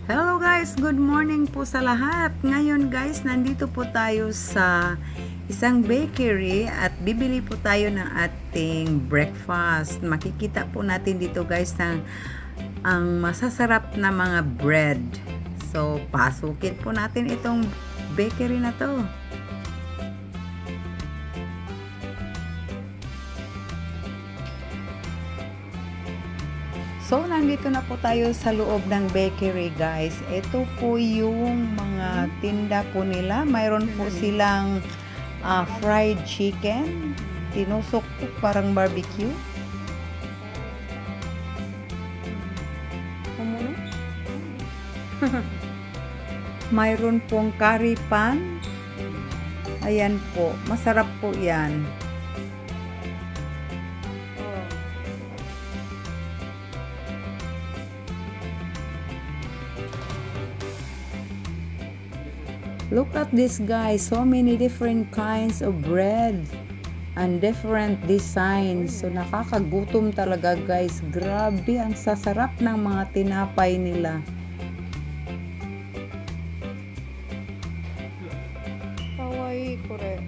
Hello guys, good morning po sa lahat. Ngayon guys, nandito po tayo sa isang bakery at bibili po tayo ng ating breakfast. Makikita po natin dito guys ang masasarap na mga bread. So, pasukin po natin itong bakery na to. So, nandito na po tayo sa loob ng bakery, guys. Ito po yung mga tinda po nila. Mayroon po silang fried chicken. Tinusok po parang barbecue. Mayroon pong curry pan. Ayan po. Masarap po yan. Look at this guys, so many different kinds of bread and different designs. So nakakagutom talaga guys. Grabe, ang sasarap ng mga tinapay nila. Kawaii, kore.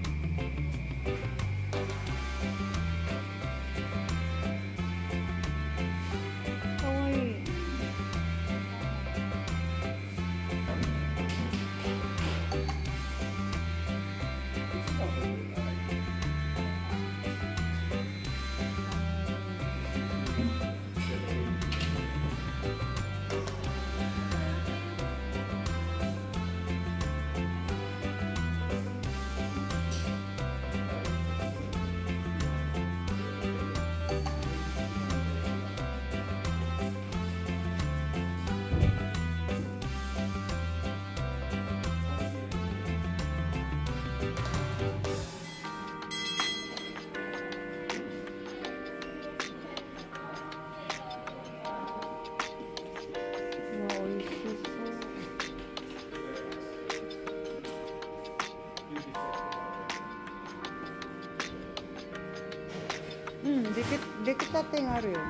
Dikit natin nga rin.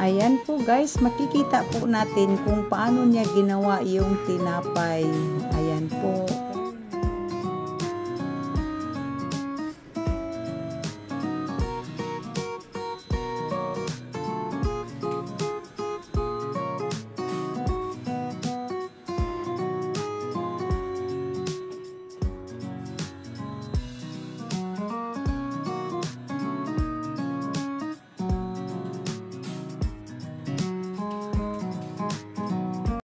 Ayan po guys, makikita po natin kung paano niya ginawa yung tinapay. Ayan po.